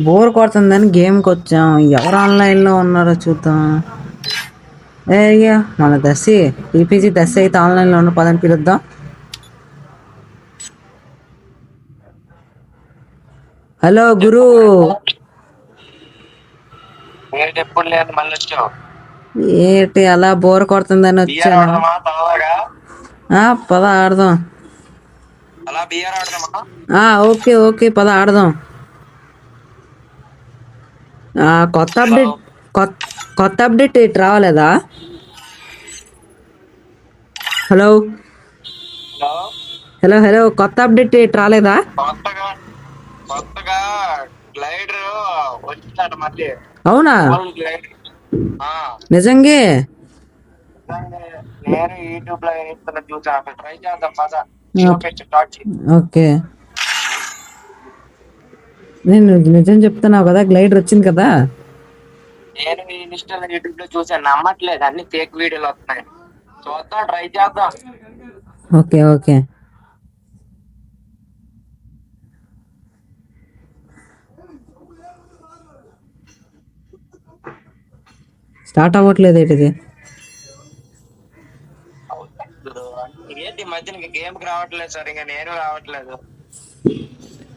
Bore కొడుతుందని గేమ్కి వచ్చాం. ఎవరు ఆన్లైన్లో ఉన్నారో చూద్దాం. అయ్యా మన దశి పీపీజీ దశ అయితే ఆన్లైన్లో ఉన్న పదని పిలుద్దాం. హలో గురు. ఎప్పుడు లేదు మళ్ళీ వచ్చావు. ఏంటి అలా బోర్ కొడుతుందని వచ్చాను. పద ఆడదాం. అలా బియర్ ఆడదామా? ఓకే ఓకే పద ఆడదాం. కొత్త అప్డేట్ కొత్త అప్డేట్ ఇటు రావాలేదా? హలో హలో హలో కొత్త అప్డేట్ ఇటు రాలేదా? కొత్తగా గ్లైడర్ వచ్చిందట మళ్ళీ. అవునా? నిజంగే నేను యూట్యూబ్ లో చూసాను. ట్రై చేద్దాం పద. ఓకే నేను నిజం చెప్తున్నావు కదా, గ్లైడర్ వచ్చింది కదా. నేను ఇన్స్టాలో యూట్యూబ్ లో చూసాను, నమ్మట్లేదు, అన్ని ఫేక్ వీడియోలు వస్తున్నాయి. చూద్దాం, ట్రై చేద్దాం. ఓకే ఓకే స్టార్ట్ అవ్వట్లేదు ఏంటిది? ఏంటి మధ్యన గేమ్ రావట్లేదు సార్, ఇంకా నేను రావట్లేదు.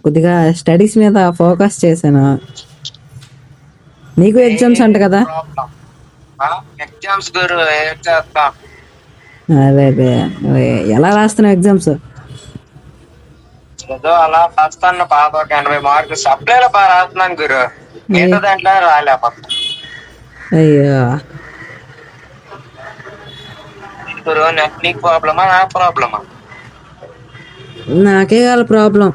కొద్దిగా స్టడీస్ మీద ఫోకస్ చేశాను. నీకు ఎగ్జామ్స్ అంట కదా? ఎగ్జామ్స్ గురు చేస్తా. అదే ఎలా రాస్తున్నావు ఎగ్జామ్స్? ఏదో అలా రాస్తాను. పాప 80 మార్కులు సప్లైలో బాగా రాస్తున్నాను గురు. మిగతా దాంట్లో రాలేకపోతా. అయ్యో గురు, నీకు ప్రాబ్లమా నా ప్రాబ్లమా? నాకే కాదు ప్రాబ్లం.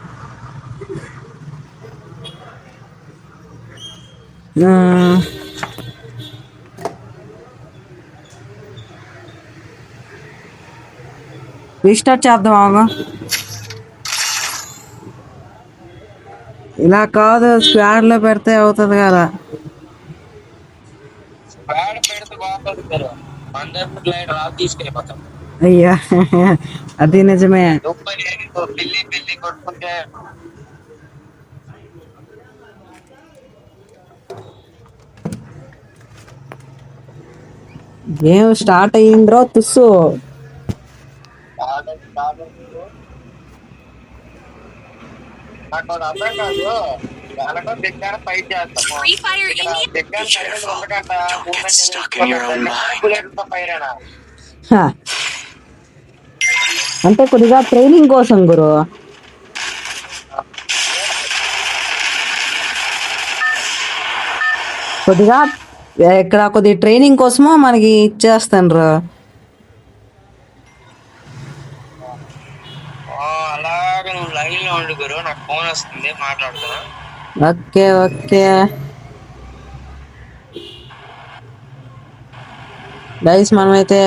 రీస్టార్ట్ చేద్దామా? ఇలా కాదు, స్క్వాడ్ లో పెడితే అవుతుంది కదా. అయ్యా అది నిజమే. పిల్లి కొట్టుకుంటే గేమ్ స్టార్ట్ అయ్యింద్రో తుస్సు. అర్థం కాదు. ఫైట్ చేస్తాము. అంటే కొద్దిగా ట్రైనింగ్ కోసం గురు. కొద్దిగా ఇక్కడ కొద్దిగా ట్రైనింగ్ కోసము మనకి ఇచ్చేస్తాను. అలాగే నువ్వు లైన్ లో ఉండు గురు, నాకు ఫోన్ వస్తుంది, మాట్లాడుతున్నా. ఓకే ఓకే గైస్, మనమైతే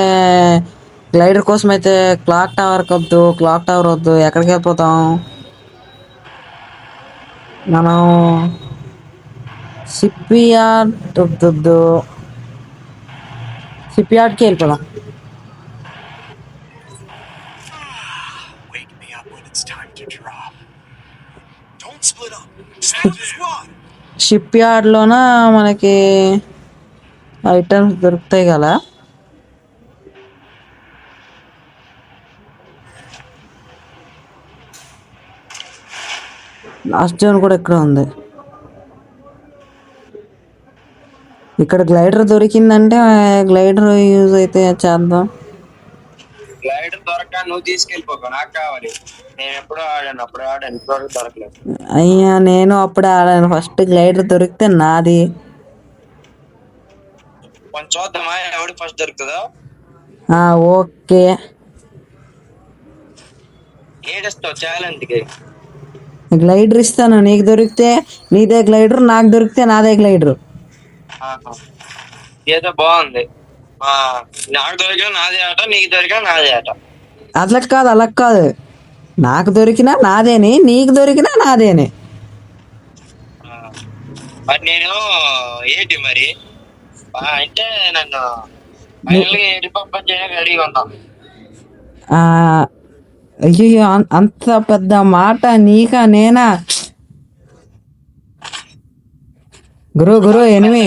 గ్లైడర్ కోసం అయితే క్లాక్ టవర్ వద్దు. ఎక్కడికి వెళ్ళిపోతాం మనం? షిప్ యార్డ్కి వెళ్ళిపోదాం. షిప్ యార్డ్లోన మనకి ఐటమ్స్ దొరుకుతాయి కదా. లాస్ట్ జోన్ కూడా ఇక్కడ ఉంది. ఇక్కడ గ్లైడర్ దొరికిందంటే గ్లైడర్ యూజ్ అయితే చేద్దాం. గ్లైడర్ దొరక నువ్వు తీసుకెళ్ళిపోక, నాకు కావాలి. నేను ఎప్పుడు ఆడాను, అప్పుడు ఆడాను, ఇప్పుడు దొరకలేదు. అయ్యా నేను అప్పుడే ఆడాను. ఫస్ట్ గ్లైడర్ దొరికితే నాది. కొంచెం చూద్దామా ఎవడు ఫస్ట్ దొరుకుతుందో. ఓకే ఏడుస్తావు ఛాలెంజ్కి. గ్లైడర్ ఇస్తాను, నీకు దొరికితే నీదే గ్లైడర్, నాకు దొరికితే నాదే గ్లైడర్. ఏదో బాగుంది. నాకు దొరికిన నాదే ఆట, నీకు దొరికిన నాదే ఆట. అలా కాదు, నాకు దొరికినా నాదేని, నీకు దొరికినా నాదేని. మరి నేను ఏంటి మరి అంటే నన్ను ఏడి పంపని చేయడానికి రెడీగా ఉంటాను. అయ్యో అంత పెద్ద మాట నీకా నేనా? గురు గురు ఎనిమి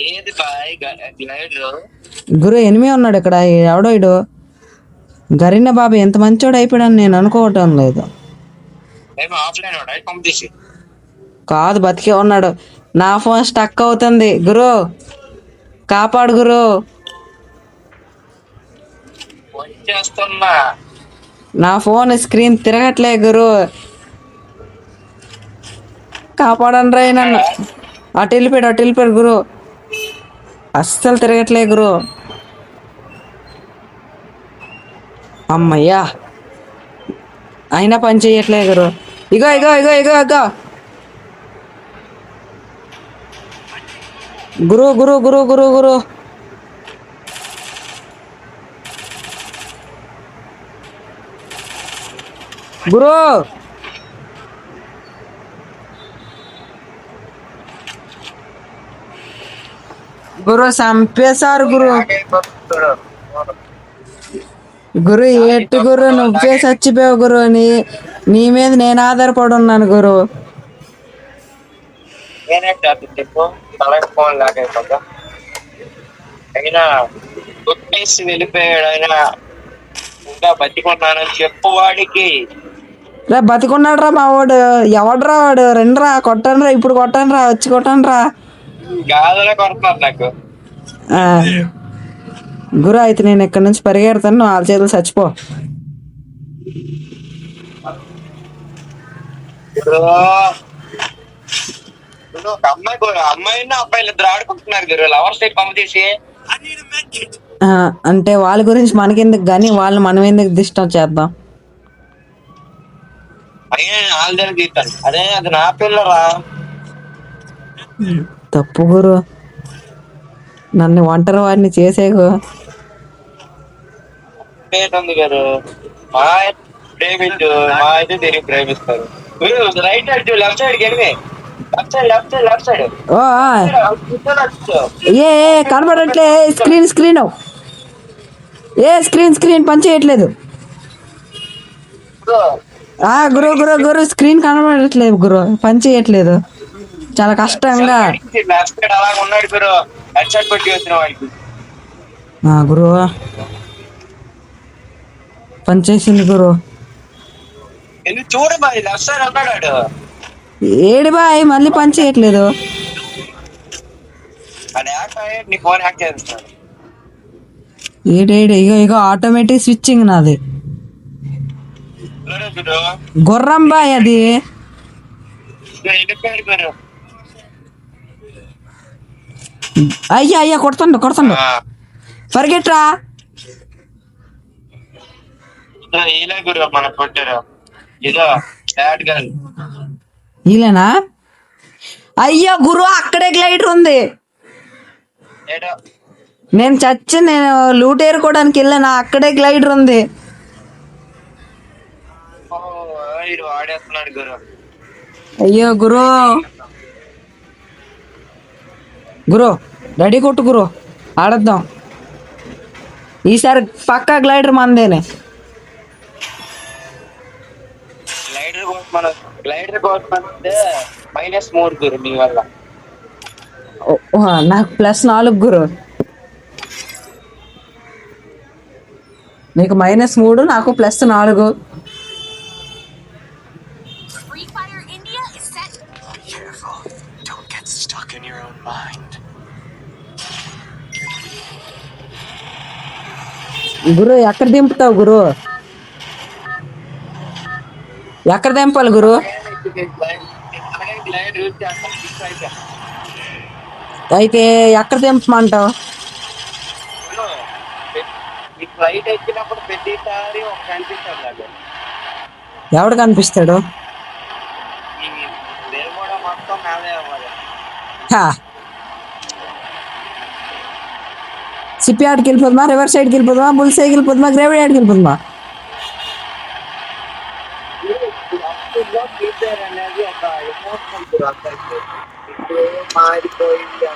ఏది బాయ్ గ్లైడర్? గురు ఎనిమి ఉన్నాడు ఇక్కడ. ఎవడో ఇడు గరిన్న బాబు ఎంత మంచోడు అయిపోయాడని నేను అనుకోవటం లేదు. ఏమో ఆఫ్లైన్ వాడు పంపించేసి. కాదు, బతికే ఉన్నాడు. నా ఫోన్ స్టక్ అవుతుంది గురు, కాపాడు గురు. వచ్చేస్తున్నా. నా ఫోన్ స్క్రీన్ తిరగట్లే గురు, కాపాడండి రా నన్ను. అటు వెళ్ళిపోయాడు గురు, అస్సలు తిరగట్లే గురు. అమ్మయ్యా, అయినా పని చెయ్యట్లే గురు. ఇగో ఇగో ఇగో ఇగో ఇగో గురు గురు గురు గురు గురు గురు గురు చంపేశారు గురు. గురు ఎట్టు గురు, నువ్వే చచ్చిపోయావు గురు. నీ మీద నేను ఆధారపడి ఉన్నాను గురు. ఫోన్ లాగైపోతా అయినా కొట్టేసి వెళ్ళిపోయాడు. అయినా ఇంకా బతికున్నానని చెప్పు వాడికి. రా బతికున్నాడు రా మా వాడు. ఎవడరా వాడు? రండిరా, కొట్టండి రా, ఇప్పుడు కొట్టండి రా, వచ్చి కొట్టండి రా. గాజులే కొడుతున్నారు నాకు. గురు అయితే నేను ఇక్కడ నుంచి పరిగెడతాను, నువ్వు వాళ్ళ చేతులు చచ్చిపో. అమ్మాయిని అబ్బాయిలు ఇద్దరు ఆడుకుంటున్నారు గురు, లవర్స్ టైప్ పంపు చేసి. అంటే వాళ్ళ గురించి మనకెందుకు కానీ, వాళ్ళు మనం ఎందుకు డిస్టర్బ్ చేద్దాం. వాళ్ళ తీస్తాను. అదే అది నా పిల్లరా. తప్పు గురు, నన్ను ఒంటరి వాడిని చేసేగు. ఉంది గారు, మా ప్రేమించు, మా అయితే తిరిగి ప్రేమిస్తారు. Right side left side enemy, left side. ఏ కనబడట్లే స్క్రీన్ స్క్రీన్ పని చేయట్లేదు. గురు గురు గురు స్క్రీన్ కనబడట్లేదు గురు, పని చేయట్లేదు. చాలా కష్టంగా. అలా ఉన్నాడు గురు, హెడ్ షాట్ పెట్టి వచ్చిన వాడికి. గురు పని చేసింది గురు. చూడు బాయ్, లెఫ్ట్ సైడ్ ఉన్నాడు. ఏడు బాయ్, మళ్ళీ పని చేయట్లేదు. నీ ఫోన్ హ్యాక్ చేస్తున్నాడు. ఏడేడు ఇగో ఇగో ఆటోమేటిక్ స్విచ్చింగ్ నాది. గుర్రం బాయ్ అది. అయ్యా కొడుతుండు పరిగెట్రా. గురు మన కొట్టారు ఇదో ఇలానా? అయ్యో గురు, అక్కడే గ్లైడర్ ఉంది. నేను లూట్ ఏరుకోవడానికి వెళ్ళాను, అక్కడే గ్లైడర్ ఉంది. వాడేస్తున్నాడు గురు. అయ్యో గురు రెడీ కొట్టు గురు, ఆడద్దాం. ఈసారి పక్కా గ్లైడర్ మందేనే. గ్లైడర్ -3 గురు మీ వల్ల. నాకు +4 గురు. నీకు -3, నాకు +4. గురు ఎక్కడ దింపుతావు గురు? ఎక్కడ దింపాలి గురు? అయితే ఎక్కడ దింపమంటావు? ఫ్లైట్ ఎక్కినప్పుడు ప్రతిసారి ఒక కనిపిస్తాడు. ఎవడు కనిపిస్తాడు? మొత్తం నాదే అవ్వాలి. సిప్పి ఆడికి వెళ్ళిపోతుందా, రివర్ సైడ్కి వెళ్ళిపోతుందా, బుల్ సైడ్కి వెళ్ళిపోతుందా, గ్రేవీ ఆడికి వెళ్ళిపోతుందా? అనేది ఒక ఎమోషనల్ అసలు ఇప్పుడు మారిపోయింది.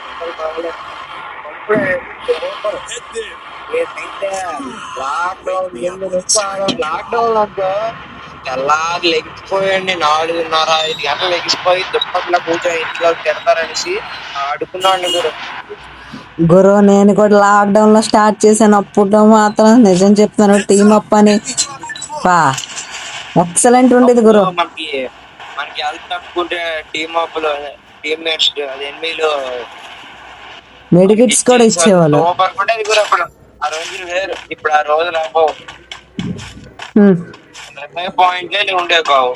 అసలు లాక్డౌన్ లాక్డౌన్ తెల్లారి లెగిసిపోయండి 4:30 5 గంటలు లెగిసిపోయి దుప్పట్లో కూర్చొని ఇంట్లో తిడతారనేసి ఆడుకున్నాండి గురు. గురు నేను కూడా లాక్డౌన్ లో స్టార్ట్ చేశాను, అప్పుడు మాత్రం నిజం చెప్తున్నాను టీమ్ అప్ అని బా ఎక్సలెంట్ ఉండేది అప్పుడు గురు. మనకి మనకి హెల్త్ తప్పుకుంటే టీమ్ అప్లో టీమ్మేట్స్ అది ఎనిమిదిలో మనకి మెడికిట్స్ కూడా ఇచ్చేసారు. ఇచ్చేవాళ్ళు. సూపర్ ఉండేది గురు అప్పుడు. ఆ రోజులు వేరు, ఇప్పుడు ఆ రోజులు అవ్వవు. హ్మ్. 30 పాయింట్లే ఉండేవి కావు.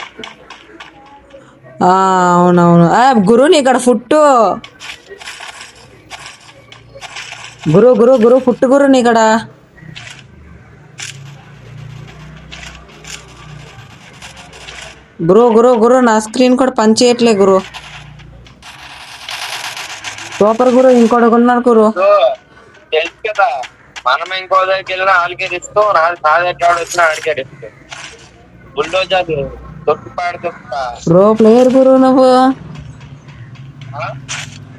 ఆ, అవునవును. గురు నీ ఇక్కడ ఫుట్టు గురు గురు గురు ఫుట్టు గురు నీ ఇక్కడ గురు గురు గురు నా స్క్రీన్ కూడా పని చేయట్లే గురు. సూపర్ గురు, ఇంకోటి ఉన్నారు గురు. సో తెలుసు కదా, మనం ఇంకో దగ్గరికి వెళ్ళినా ఆడికే ఇస్తాం, నా దగ్గర వచ్చినా ఆడికే ఇస్తాం. బుల్డోజర్ దొరికిపాడు దొక్క. ప్రో ప్లేయర్ గురు నువ్వు,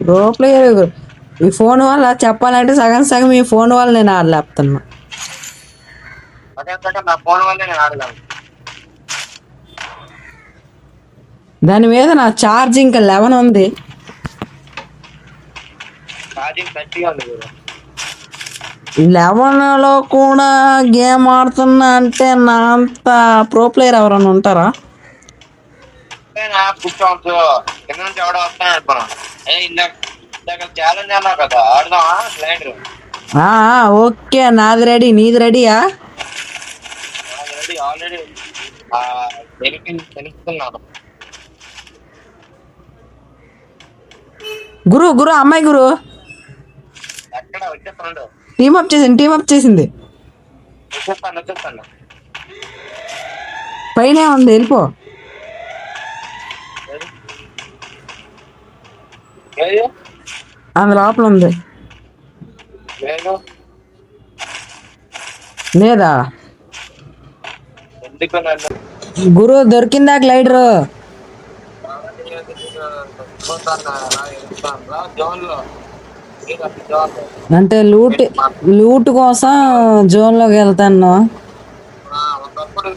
ప్రో ప్లేయర్ గురు. ఈ ఫోన్ వల్ల చెప్పాలంటే సగం సగం ఈ ఫోన్ వల్ల నేను ఆడలేపుతున్నా. అదే నా ఫోన్ వల్లే నేను ఆడలేను. దాని మీద నా ఛార్జింగ్ ఇంకా 11 ఉంది. ఛార్జింగ్ గట్టిగా ఉంది గురు. 11లో కూడా గేమ్ ఆడుతున్నా అంటే నా అంత ప్రో ప్లేయర్ ఎవరైనా ఉంటారా? కూర్చోవచ్చు, కింద నుంచి ఎవడో వస్తాను అనుకున్నాను. ఇందాక ఛాలెంజ్ అన్నావు కదా, ఆడదామా బ్లైండ్? ఓకే, నాది రెడీ, నీది రెడీయా? Ready, already తెలుస్తున్నాను. గురు గురు అమ్మాయి గురు ఎక్కడ వచ్చేస్తాను, టీమప్ చేసింది. వచ్చేస్తాను. పైనే ఉంది, వెళ్ళిపో. ఆమె లోపల ఉంది. లేదా ఎందుకు నన్ను గురు దొరికిందా గ్లైడర్? అంటే లూట్ కోసం జోన్ లోకి వెళ్తాను. ఒకప్పుడు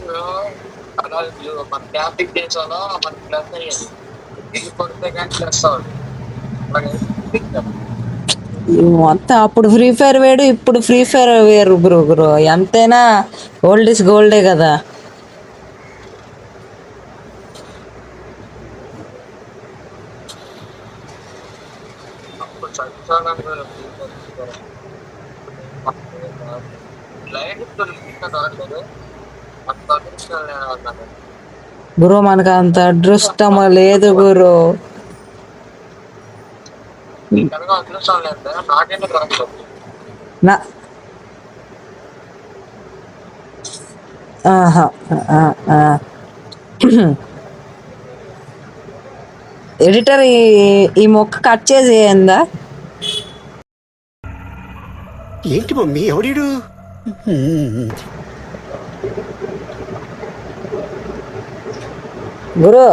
మన క్యాంపింగ్ చేసాలో మనకి ప్లస్ అయ్యేది, ఇల్లు కొడితే కానీ ప్లస్ అవ్వదు. మొత్తం అప్పుడు ఫ్రీ ఫైర్ వేడు, ఇప్పుడు ఫ్రీ ఫైర్ వేరు గురు. గురు ఎంతైనా ఓల్డ్ ఇస్ గోల్డే కదా. గురు మనకు అంత అదృష్టం లేదు గురు. ఎడిటర్ ఈ మొక్క కట్ చేసేయందా? ఏంటి మమ్మీ ఎవడీడు? గురు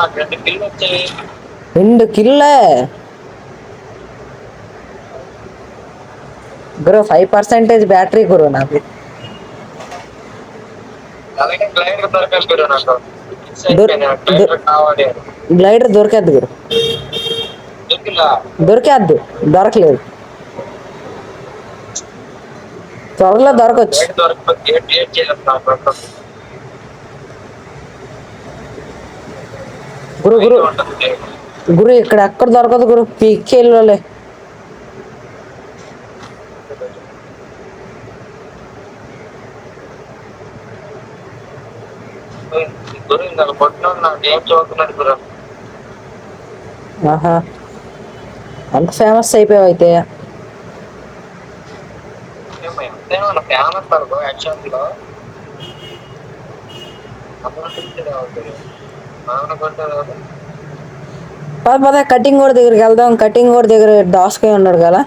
నాకు 2 కిల్లు వచ్చాయి. 2 కిల్లే గురు. 5% బ్యాటరీ గురు నాకు. గ్లైడర్ దొరికేద్దు గురు, దొరకలేదు. త్వరలో దొరకచ్చు గురు. గురు గురు ఇక్కడ ఎక్కడ దొరకదు గురు, పీకేళ్ళలే. ఆహా, అంత ఫేమస్ అయిపోయావు అయితే. పద కటింగ్ కూడా దగ్గరికి వెళ్దాం. కటింగ్ కూడా దగ్గర దాసుకొని ఉన్నాడు కదా.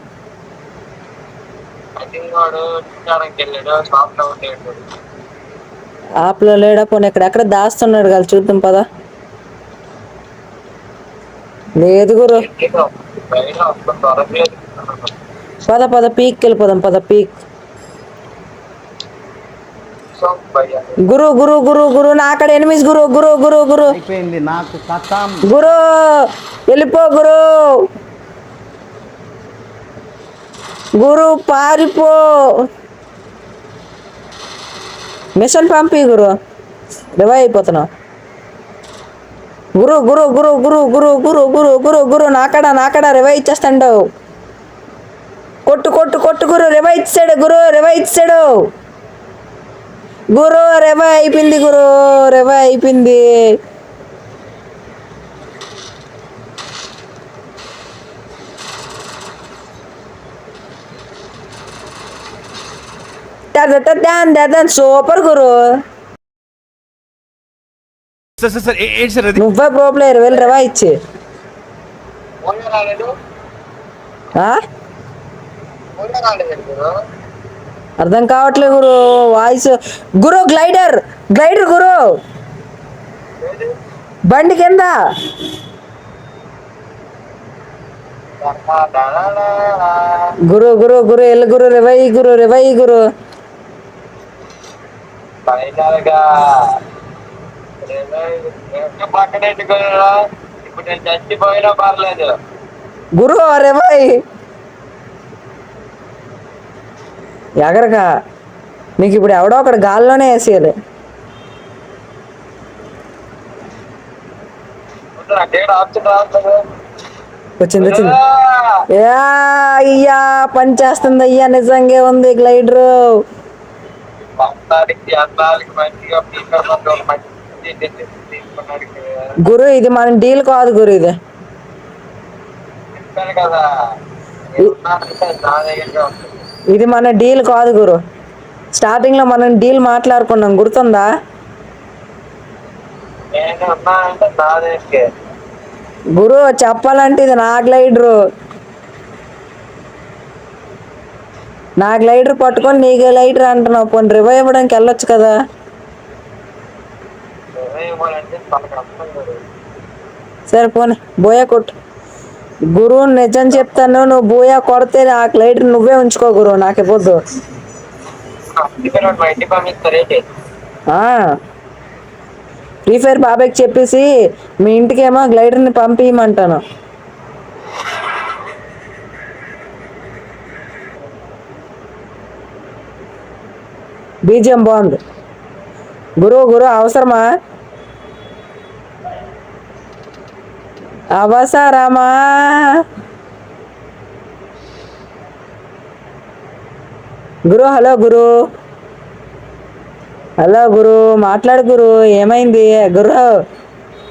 ఆప్లో లేడా? పోనీ ఎక్కడెక్కడ దాస్తున్నాడు కదా, చూద్దాం పద. లేదు గురు, పద పీక్ వెళ్ళిపోదాం. పద పీక్. గురు గురు గురు గురు నా అక్కడ ఎనిమిస్ గురు గురు గురు గురు అయిపోయింది నాకు కథం. గురు వెళ్ళిపో గురు గురు పారిపో మిషన్ పంపి గురు రివైవ్ అయిపోతున్నావు గురు గురు గురు గురు గురు గురు గురు గురు గురు నాకడ రివైవ్ ఇచ్చేస్తాడు కొట్టు కొట్టు కొట్టు గురు రివైవ్ ఇచ్చాడు గురు రివైవ్ ఇచ్చాడు గురు రివైవ్ అయిపోయింది గురు రివైవ్ అయిపోయింది సూపర్ గురు సార్ ఏంటి సార్ అది? నువ్వే ప్రో ప్లేయర్ వెళ్ళి రివా ఇచ్చి ఆ? అర్థం కావట్లేదు గురు వాయిస్ గురు గ్లైడర్ గ్లైడర్ గురు బండి కింద గురు గురు గురు ఎల్లు గురు రివై గురు రివై గురు ఇప్పుడు నేను చచ్చిపోయినా పర్లేదు. గురు రివై ఎగరగా నీకు ఇప్పుడు ఎవడో ఒకటి గాల్లోనే వేసేయాలి వచ్చింది వచ్చింది అయ్యా పని చేస్తుంది అయ్యా నిజంగా ఉంది గ్లైడరు గురు ఇది మన డీల్ కాదు గురు ఇది ఇది మన డీల్ కాదు గురు స్టార్టింగ్ లో మనం డీల్ మాట్లాడుకున్నాం గుర్తుందా గురు చెప్పాలంటే ఇది నా గ్లైడరు నా గ్లైడర్ పట్టుకొని నీ గ్లైడర్ అంటున్నావు పోనీ రివైవ్ ఇవ్వడానికి వెళ్ళొచ్చు కదా సరే పోనీ బోయా కొట్టు గురు నిజం చెప్తాను నువ్వు బోయా కొడితే ఆ గ్లైడర్ నువ్వే ఉంచుకో గురు నాకు ఇవ్వద్దు ఫ్రీ ఫైర్ బాబాయ్కి చెప్పేసి మీ ఇంటికేమో గ్లైడర్ని పంపించమంటాను బీజిఎం బాగుంది గురు గురు అవసరమా అవసరమా గురు హలో గురు హలో గురు మాట్లాడు గురు ఏమైంది గురు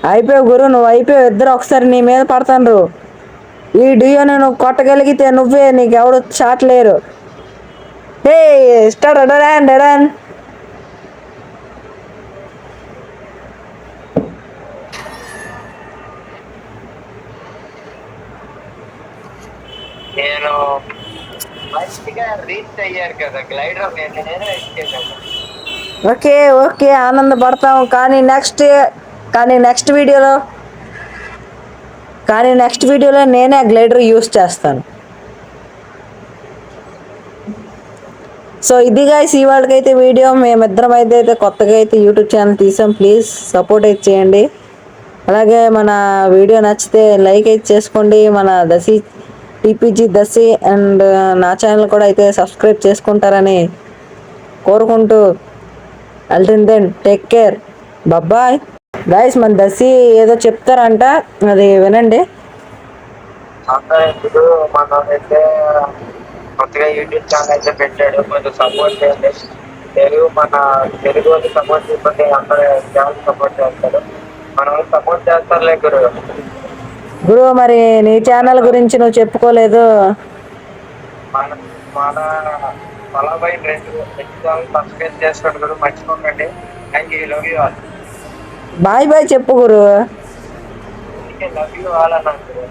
అయిపోయావు గురు నువ్వు అయిపోయావు ఇద్దరు ఒకసారి నీ మీద పడతాను ఈ డియోని నువ్వు కొట్టగలిగితే నువ్వే నీకు ఎవడు షాట్ లేరు హే స్టార్ట్ డడాన్ డడాన్ నేను మంచిగా రీచ్ అయ్యారు కదా గ్లైడర్ నేనే ఓకే ఓకే ఆనందపడతాం కానీ నెక్స్ట్ వీడియోలో నేనే గ్లైడర్ యూస్ చేస్తాను సో ఇది గైస్ ఇవాళకైతే వీడియో మేమిద్దరం అయితే కొత్తగా అయితే యూట్యూబ్ ఛానల్ తీసాం ప్లీజ్ సపోర్ట్ అయితే చేయండి అలాగే మన వీడియో నచ్చితే లైక్ అయితే చేసుకోండి మన దసి టీపీజీ దసి అండ్ నా ఛానల్ కూడా అయితే సబ్స్క్రైబ్ చేసుకుంటారని కోరుకుంటూ until then take care bye guys మన దసి ఏదో చెప్తారంట అది వినండి మనమైతే కొత్తగా యూట్యూబ్ ఛానల్ అయితే పెట్టాడు కొంచెం సపోర్ట్ చేయండి తెలుగు వాళ్ళు సపోర్ట్ చేయకపోతే అందరూ ఛానల్ సపోర్ట్ చేస్తారు మనం సపోర్ట్ చేస్తారులే గురు మరి నీ ఛానల్ గురించి నువ్వు చెప్పుకోలేదు మన మలాబాయి సబ్స్క్రైబ్ చేసుకోండి గురు మర్చిపోకండి thank you love you all bye bye చెప్పు గురు లవ్ యూ ఆల్ అన్నాడు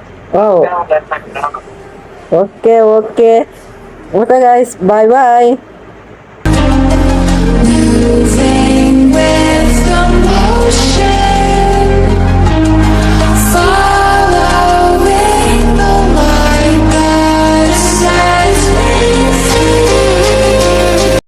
okay okay okay guys bye bye